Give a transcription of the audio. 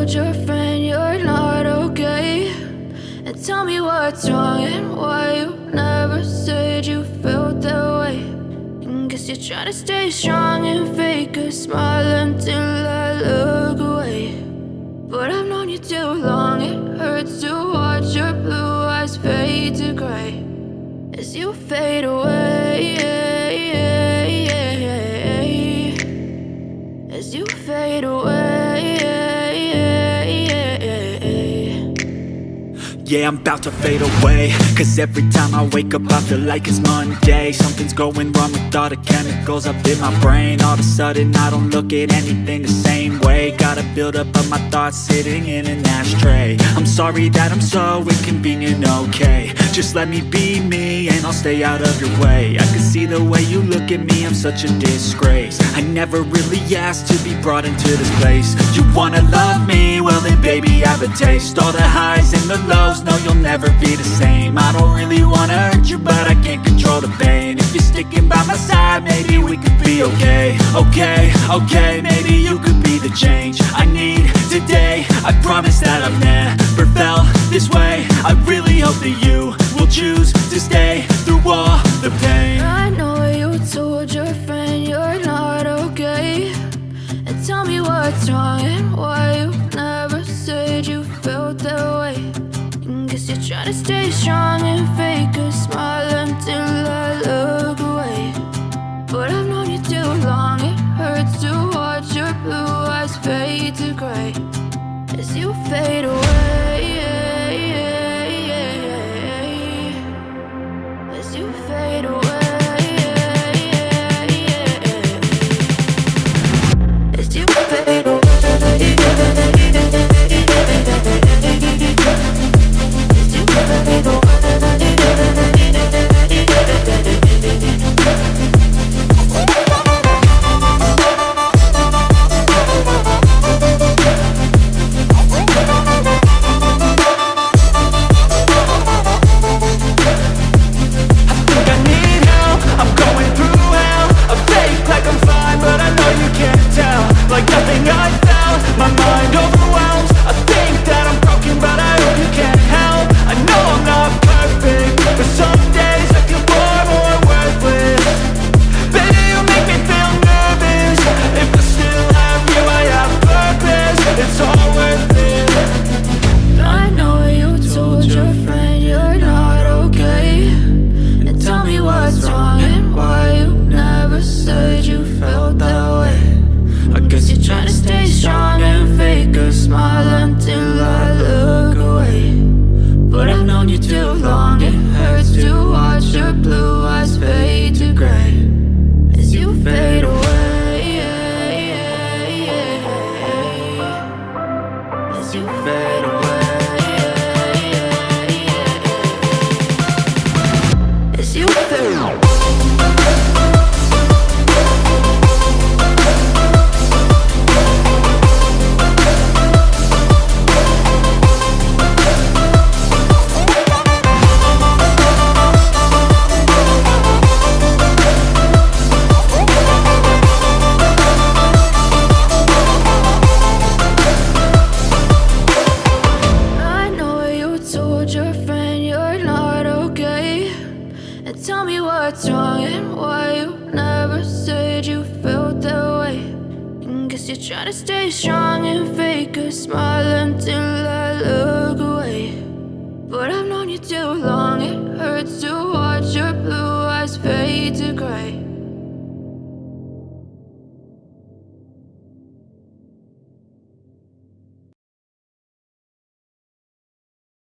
told your friend you're not okay? And tell me what's wrong and why you never said you felt that way. And guess you're trying to stay strong and fake a smile until I look away. But I've known you too long, it hurts to watch your blue eyes fade to gray as you fade away, as you fade away. Yeah, I'm about to fade away, cause every time I wake up I feel like it's Monday. Something's going wrong with all the chemicals up in my brain. All of a sudden I don't look at anything the same way. Got a buildup of my thoughts sitting in an ashtray. I'm sorry that I'm so inconvenient, okay? Just let me be me and I'll stay out of your way. I can see the way you look at me, I'm such a disgrace. I never really asked to be brought into this place. You wanna love me? Well then baby I have a taste. All the highs and the lows, no you'll never be the same. I don't really wanna hurt you but I can't control the pain. If you're sticking by my side maybe we could be okay. Okay, maybe you could be the change I need today. I promise that I've never felt this way. I really hope that you will choose to stay through all the pain. I know you told your friend you're not okay. And tell me what's wrong and why you never said you felt that way. And guess you're trying to stay strong and fake a smile until I look away. But I've known you too long, it hurts to watch your blue eyes fade to gray as you fade away, as you fade away, as you fade away, as you fade away. Like nothing I felt, my mind overwhelms. I think that I'm broken, but I hope you can't help. I know I'm not perfect, but some days I feel far more worthless. Baby, you make me feel nervous. If I still have you, I have purpose. It's all worth it. I know you told your friend you're not okay. And tell me what's wrong and why you never said you felt that way. I guess you're trying to stay strong and fake a smile until I look away. But I've known you too long, it hurts to watch your blue eyes fade to gray as you fade away, as you fade away, as you fade away. Tell me what's wrong and why you never said you felt that way. And guess you're trying to stay strong and fake a smile until I look away.